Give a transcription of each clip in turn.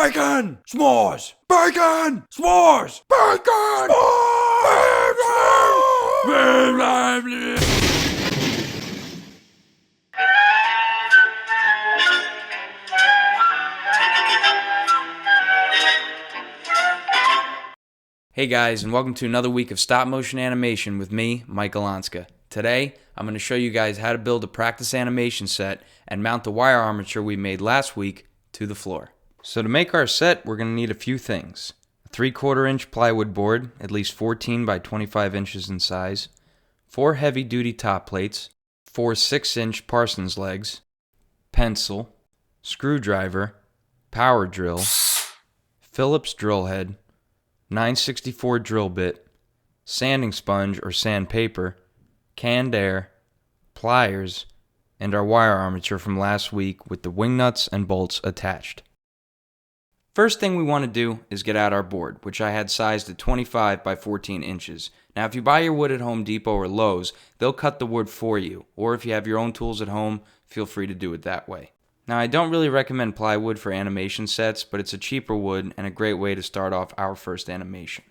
Bacon! S'mores! Bacon! S'mores! Bacon! S'mores! Hey guys, and welcome to another week of stop motion animation with me, Mike Alonska. Today, I'm going to show you guys how to build a practice animation set and mount the wire armature we made last week to the floor. So to make our set, we're going to need a few things. A 3/4 inch plywood board, at least 14 by 25 inches in size, 4 heavy duty top plates, 4 6-inch Parsons legs, pencil, screwdriver, power drill, Phillips drill head, 964 drill bit, sanding sponge or sandpaper, canned air, pliers, and our wire armature from last week with the wing nuts and bolts attached. First thing we want to do is get out our board, which I had sized at 25 by 14 inches. Now if you buy your wood at Home Depot or Lowe's, they'll cut the wood for you, or if you have your own tools at home, feel free to do it that way. Now I don't really recommend plywood for animation sets, but it's a cheaper wood and a great way to start off our first animation.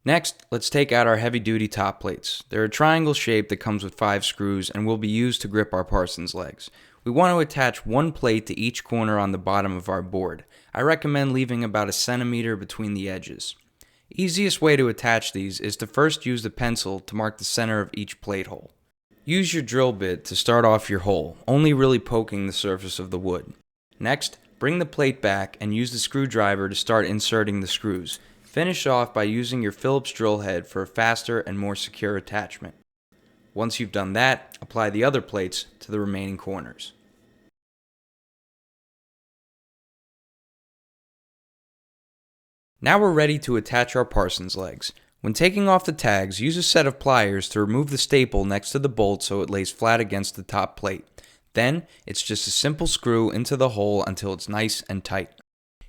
Next, let's take out our heavy duty top plates. They're a triangle shape that comes with 5 screws and will be used to grip our Parsons legs. We want to attach one plate to each corner on the bottom of our board. I recommend leaving about a centimeter between the edges. Easiest way to attach these is to first use the pencil to mark the center of each plate hole. Use your drill bit to start off your hole, only really poking the surface of the wood. Next, bring the plate back and use the screwdriver to start inserting the screws. Finish off by using your Phillips drill head for a faster and more secure attachment. Once you've done that, apply the other plates to the remaining corners. Now we're ready to attach our Parsons legs. When taking off the tags, use a set of pliers to remove the staple next to the bolt so it lays flat against the top plate. Then, it's just a simple screw into the hole until it's nice and tight.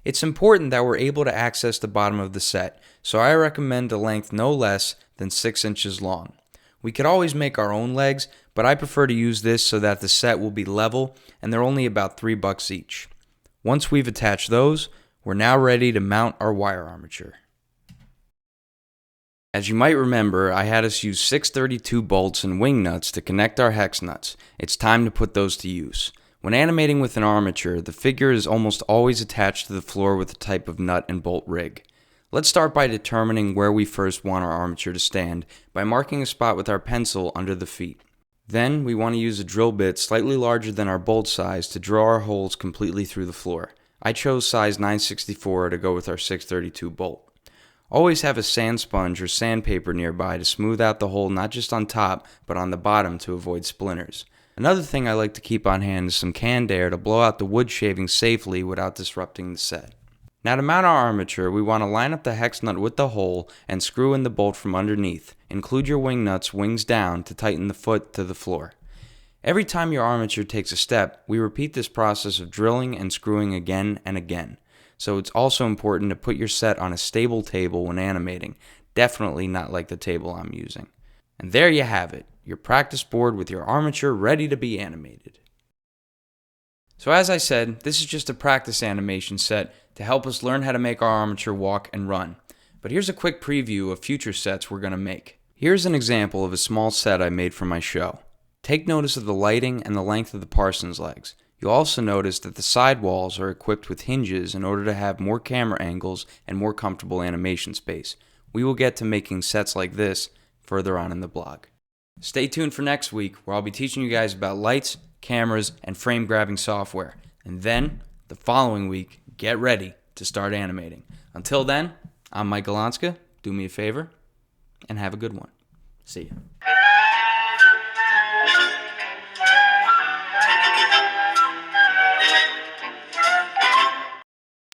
It's important that we're able to access the bottom of the set, so I recommend a length no less than 6 inches long. We could always make our own legs, but I prefer to use this so that the set will be level and they're only about $3 each. Once we've attached those, we're now ready to mount our wire armature. As you might remember, I had us use 632 bolts and wing nuts to connect our hex nuts. It's time to put those to use. When animating with an armature, the figure is almost always attached to the floor with a type of nut and bolt rig. Let's start by determining where we first want our armature to stand by marking a spot with our pencil under the feet. Then we want to use a drill bit slightly larger than our bolt size to drill our holes completely through the floor. I chose size 964 to go with our 632 bolt. Always have a sand sponge or sandpaper nearby to smooth out the hole not just on top, but on the bottom to avoid splinters. Another thing I like to keep on hand is some canned air to blow out the wood shavings safely without disrupting the set. Now to mount our armature, we want to line up the hex nut with the hole and screw in the bolt from underneath. Include your wing nuts wings down to tighten the foot to the floor. Every time your armature takes a step, we repeat this process of drilling and screwing again and again. So it's also important to put your set on a stable table when animating, definitely not like the table I'm using. And there you have it, your practice board with your armature ready to be animated. So as I said, this is just a practice animation set to help us learn how to make our armature walk and run. But here's a quick preview of future sets we're going to make. Here's an example of a small set I made for my show. Take notice of the lighting and the length of the Parsons legs. You'll also notice that the side walls are equipped with hinges in order to have more camera angles and more comfortable animation space. We will get to making sets like this further on in the blog. Stay tuned for next week, where I'll be teaching you guys about lights, cameras, and frame grabbing software. And then, the following week, get ready to start animating. Until then, I'm Mike Alonska. Do me a favor and have a good one. See ya.